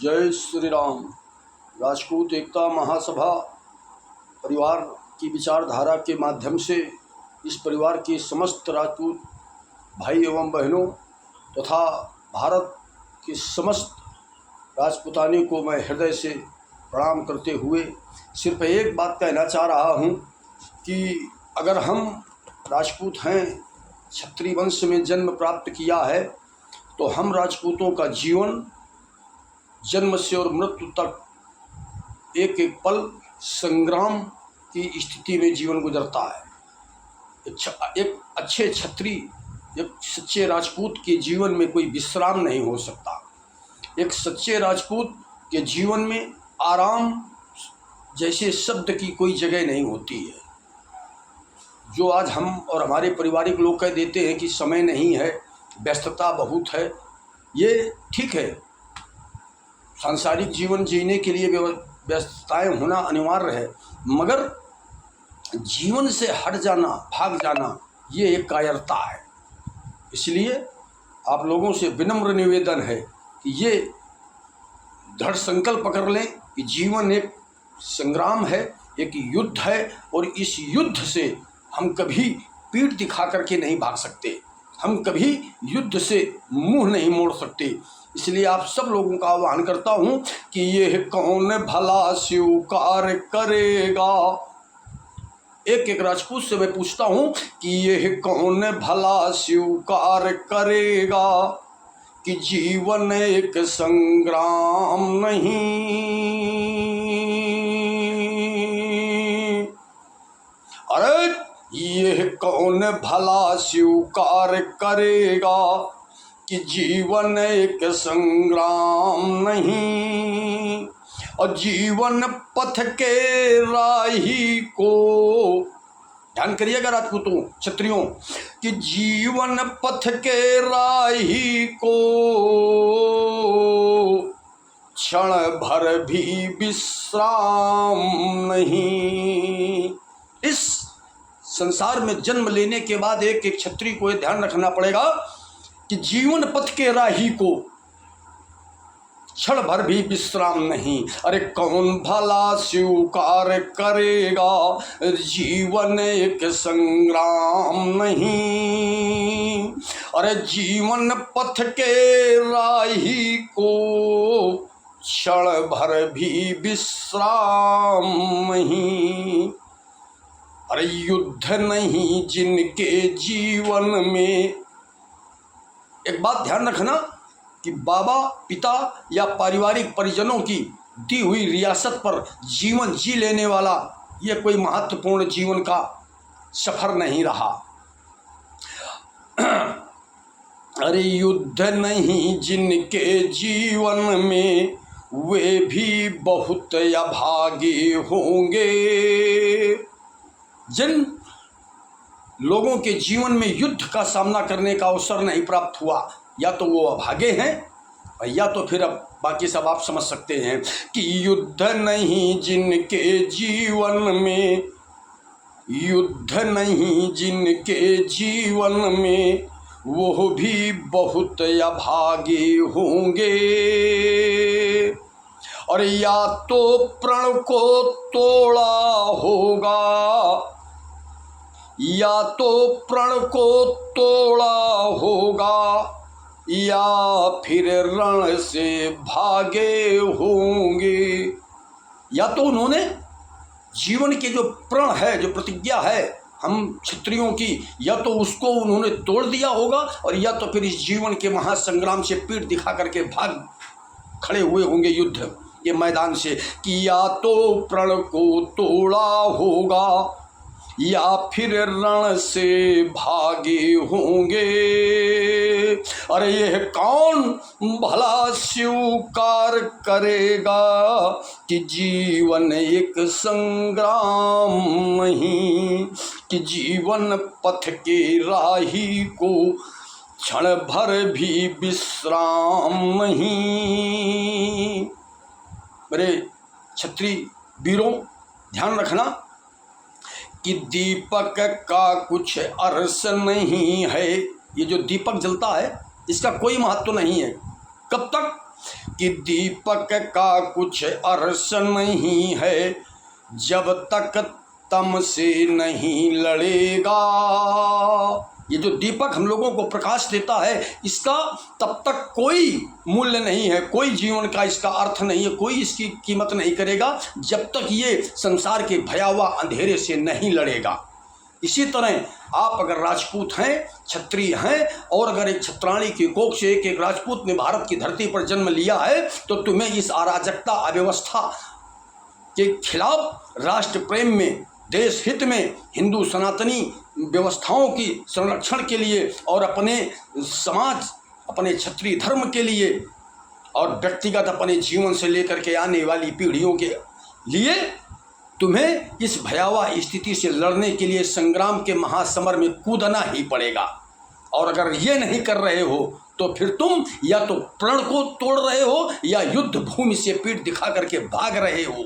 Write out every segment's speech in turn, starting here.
जय श्री राम। राजपूत एकता महासभा परिवार की विचारधारा के माध्यम से इस परिवार के समस्त राजपूत भाई एवं बहनों तथा भारत के समस्त राजपूतानी को मैं हृदय से प्रणाम करते हुए सिर्फ एक बात कहना चाह रहा हूँ कि अगर हम राजपूत हैं, क्षत्रिय वंश में जन्म प्राप्त किया है, तो हम राजपूतों का जीवन जन्म से और मृत्यु तक एक एक पल संग्राम की स्थिति में जीवन गुजरता है। एक अच्छे क्षत्रिय, एक सच्चे राजपूत के जीवन में कोई विश्राम नहीं हो सकता। एक सच्चे राजपूत के जीवन में आराम जैसे शब्द की कोई जगह नहीं होती है। जो आज हम और हमारे पारिवारिक लोग कह देते हैं कि समय नहीं है, व्यस्तता बहुत है, ये ठीक है। सांसारिक जीवन जीने के लिए व्यस्तताएं होना अनिवार्य है, मगर जीवन से हट जाना, भाग जाना, ये एक कायरता है। इसलिए आप लोगों से विनम्र निवेदन है कि ये दृढ़ संकल्प कर लें कि जीवन एक संग्राम है, एक युद्ध है, और इस युद्ध से हम कभी पीठ दिखा करके नहीं भाग सकते, हम कभी युद्ध से मुंह नहीं मोड़ सकते। इसलिए आप सब लोगों का आह्वान करता हूं कि ये कौन भला स्वीकार करेगा। एक एक राजपूत से मैं पूछता हूं कि ये कौन भला स्वीकार करेगा कि जीवन एक संग्राम नहीं। अरे ये कौन भला स्वीकार करेगा कि जीवन एक संग्राम नहीं, और जीवन पथ के राही को, ध्यान करिएगा राजपूतों, क्षत्रियों, कि जीवन पथ के राही को क्षण भर भी विश्राम नहीं। इस संसार में जन्म लेने के बाद एक एक क्षत्रिय को ध्यान रखना पड़ेगा कि जीवन पथ के राही को क्षण भर भी विश्राम नहीं। अरे कौन भला स्वीकार करेगा जीवन एक संग्राम नहीं। अरे जीवन पथ के राही को क्षण भर भी विश्राम नहीं। अरे युद्ध नहीं जिनके जीवन में, एक बात ध्यान रखना कि बाबा, पिता या पारिवारिक परिजनों की दी हुई रियासत पर जीवन जी लेने वाला ये कोई महत्वपूर्ण जीवन का सफर नहीं रहा। अरे युद्ध नहीं जिनके जीवन में, वे भी बहुत अभागे होंगे। जिन लोगों के जीवन में युद्ध का सामना करने का अवसर नहीं प्राप्त हुआ, या तो वो अभागे हैं या तो फिर अब बाकी सब आप समझ सकते हैं कि युद्ध नहीं जिनके जीवन में, युद्ध नहीं जिनके जीवन में, वो भी बहुत अभागे होंगे। और या तो प्रण को तोड़ा होगा, या तो प्रण को तोड़ा होगा, या फिर रण से भागे होंगे। या तो उन्होंने जीवन के जो प्रण है, जो प्रतिज्ञा है हम क्षत्रियों की, या तो उसको उन्होंने तोड़ दिया होगा, और या तो फिर इस जीवन के महासंग्राम से पीठ दिखा करके भाग खड़े हुए होंगे युद्ध के मैदान से। कि या तो प्रण को तोड़ा होगा, या फिर रण से भागे होंगे। अरे यह कौन भला स्वीकार करेगा कि जीवन एक संग्राम नहीं, कि जीवन पथ के राही को क्षण भर भी विश्राम नहीं। मेरे क्षत्रिय वीरों, ध्यान रखना कि दीपक का कुछ अर्थ नहीं है। ये जो दीपक जलता है इसका कोई महत्व नहीं है। कब तक? कि दीपक का कुछ अर्थ नहीं है जब तक तम से नहीं लड़ेगा। ये जो दीपक हम लोगों को प्रकाश देता है, इसका तब तक कोई मूल्य नहीं है, कोई जीवन का इसका अर्थ नहीं है, कोई इसकी कीमत नहीं करेगा जब तक ये संसार के भयावह अंधेरे से नहीं लड़ेगा। इसी तरह आप अगर राजपूत हैं, क्षत्रिय हैं, और अगर एक छत्राणी की कोख से एक राजपूत ने भारत की धरती पर जन्म लिया है, तो तुम्हें इस अराजकता अव्यवस्था के खिलाफ राष्ट्र प्रेम में, देश हित में, हिंदू सनातनी व्यवस्थाओं की संरक्षण के लिए और अपने समाज, अपने क्षत्रिय धर्म के लिए और व्यक्तिगत अपने जीवन से लेकर के आने वाली पीढ़ियों के लिए तुम्हें इस भयावह स्थिति से लड़ने के लिए संग्राम के महासमर में कूदना ही पड़ेगा। और अगर ये नहीं कर रहे हो तो फिर तुम या तो प्रण को तोड़ रहे हो या युद्ध भूमि से पीठ दिखा करके भाग रहे हो।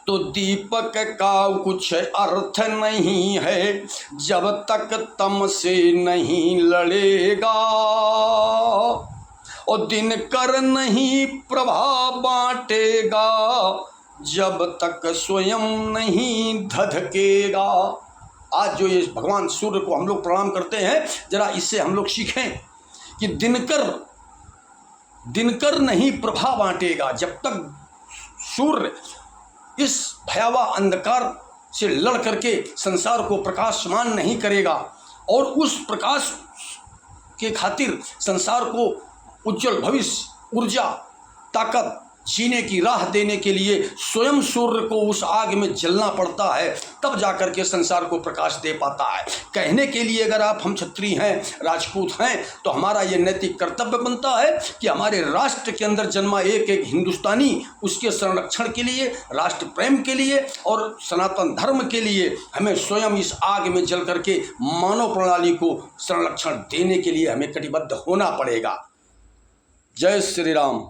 तो दीपक का कुछ अर्थ नहीं है जब तक तम से नहीं लड़ेगा, और दिन कर नहीं प्रभा बांटेगा जब तक स्वयं नहीं धधकेगा। आज जो ये भगवान सूर्य को हम लोग प्रणाम करते हैं, जरा इससे हम लोग सीखें कि दिनकर नहीं प्रभा बांटेगा। जब तक सूर्य इस भयावह अंधकार से लड़ करके संसार को प्रकाशमान नहीं करेगा और उस प्रकाश के खातिर संसार को उज्जवल भविष्य, ऊर्जा, ताकत, जीने की राह देने के लिए स्वयं सूर्य को उस आग में जलना पड़ता है, तब जाकर के संसार को प्रकाश दे पाता है। कहने के लिए अगर आप हम क्षत्रिय हैं, राजपूत हैं, तो हमारा ये नैतिक कर्तव्य बनता है कि हमारे राष्ट्र के अंदर जन्मा एक एक हिंदुस्तानी उसके संरक्षण के लिए, राष्ट्र प्रेम के लिए और सनातन धर्म के लिए हमें स्वयं इस आग में जल करके मानव प्रणाली को संरक्षण देने के लिए हमें कटिबद्ध होना पड़ेगा। जय श्री राम।